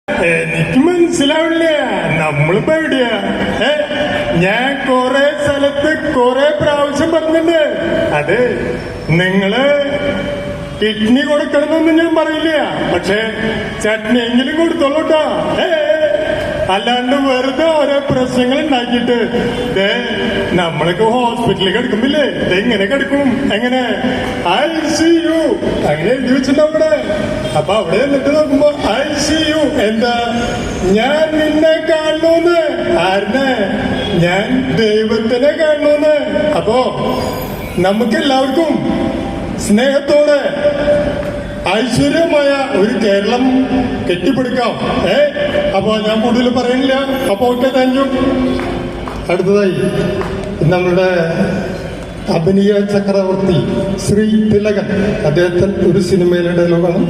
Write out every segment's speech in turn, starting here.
എനിക്ക് മനസ്സിലാവില്ല. നമ്മളിപ്പോ എവിടെയാ? ഞാൻ കൊറേ സ്ഥലത്ത് കൊറേ പ്രാവശ്യം പറഞ്ഞിട്ടുണ്ട്. അതെ, നിങ്ങള് കിഡ്നി കൊടുക്കണമെന്നൊന്നും ഞാൻ പറയില്ല, പക്ഷെ ചട്നിയെങ്കിലും കൊടുത്തോളൂട്ടോ. അല്ലാണ്ട് വെറുതെ ഓരോ പ്രശ്നങ്ങൾ ഉണ്ടാക്കിയിട്ട് നമ്മളൊക്കെ ഹോസ്പിറ്റലിൽ കിടക്കുമ്പില്ലേ, ഇങ്ങനെ കിടക്കും. എങ്ങനെ ICU അങ്ങനെ എഴുതി വെച്ചിട്ടുണ്ടാവും അവിടെ. അപ്പൊ അവിടെ എന്നിട്ട് നോക്കുമ്പോ ICU എന്താ? ഞാൻ നിന്നെ കാണുന്നു. ആരനെ? ഞാൻ ദൈവത്തിനെ കാണുന്നു. അപ്പോ നമുക്കെല്ലാവർക്കും സ്നേഹത്തോടെ ഐശ്വര്യമായ ഒരു കേരളം കെട്ടിപ്പടുക്കാം. അപ്പൊ ഞാൻ കൂടുതൽ പറയുന്നില്ല. അപ്പൊ ഓക്കെ, താങ്ക് യു. അടുത്തതായി നമ്മളുടെ അഭിനയ ചക്രവർത്തി ശ്രീ തിലകൻ, അദ്ദേഹത്തിന് ഒരു സിനിമയിലെ ഡയലോഗാണ്.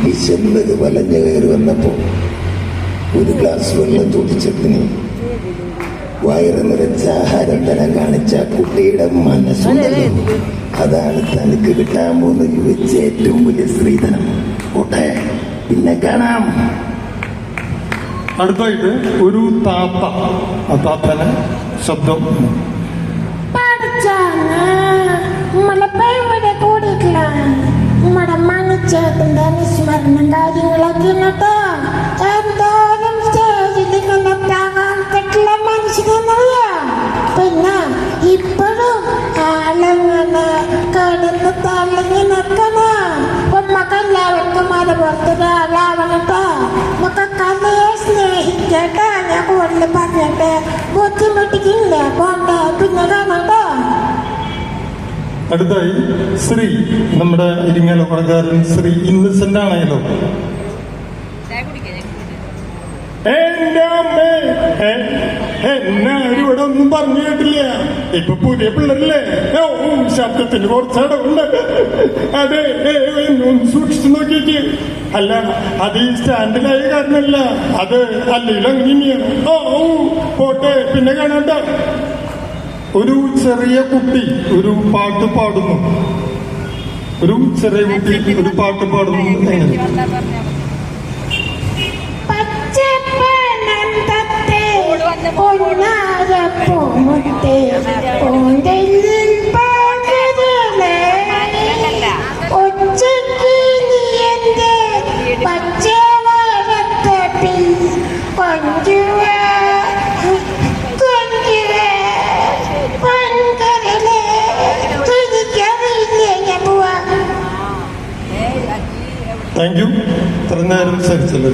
വിശന്നത് വലഞ്ഞു കയറി വന്നപ്പോ ഒരു ഗ്ലാസ് വെള്ളം ചോദിച്ചതിന് വയറ് നിറച്ച ആഹാരം തരാൻ കാണിച്ച കുട്ടിയുടെ മനസ്സുണ്ടല്ലോ, അതാണ് തനിക്ക് കിട്ടാൻ പോകുന്ന വെച്ച ഏറ്റവും വലിയ സ്ത്രീധനം. ഓട്ടെ, പിന്നെ കാണാം. അടുത്തായിട്ട് ഒരു താത്ത, ആ താത്തനെ ശബ്ദം. മണിച്ചേട്ടന്റെ അനുസ്മരണം കാര്യങ്ങളൊക്കെ കേട്ടോ. എന്തായാലും സ്റ്റേജിൽ ഇങ്ങനെത്താകാൻ പറ്റില്ല മനുഷ്യനെന്നറിയാ. പിന്നെ ഇപ്പോഴും ആളങ്ങനെ കിടന്ന് തള്ളങ്ങി നിൽക്കണ. നമുക്ക് എല്ലാവർക്കും അതുപോലത്തൊരാളാവണട്ടോ. നമുക്ക് കലയെ സ്നേഹിക്കട്ടെ. ഞാൻ കൂടുതൽ പറഞ്ഞിട്ട് ബുദ്ധിമുട്ടിക്കില്ല. പോണ്ടേ, പിന്നെ കാണാട്ടോ. അടുത്തായി ശ്രീ നമ്മുടെ ഇരിങ്ങാലക്കുടക്കാരൻ ശ്രീ ഇന്നസെന്റ് ആണല്ലോ. എന്നാരും ഇവിടെ ഒന്നും പറഞ്ഞു കേട്ടില്ല. ഇപ്പൊ പുതിയ പിള്ളേരല്ലേ, ശബ്ദത്തിന് കുറച്ചടവുണ്ട്. അതെ, ഒന്ന് സൂക്ഷിച്ചു നോക്കിയിട്ട്. അല്ല, അത് ഈ സ്റ്റാൻഡിലായ കാരണമല്ല, അത് അല്ലെങ്കിലും അങ്ങനെയാണ്. പോട്ടെ, പിന്നെ കാണാണ്ട. ഒരു ചെറിയ കുട്ടി ഒരു പാട്ട് പാടുന്നു. ഒരു ചെറിയ കുട്ടി ഒരു പാട്ട് പാടുന്നു. Thank you. ഇത്ര നേരം സംസാരിച്ചല്ലോ.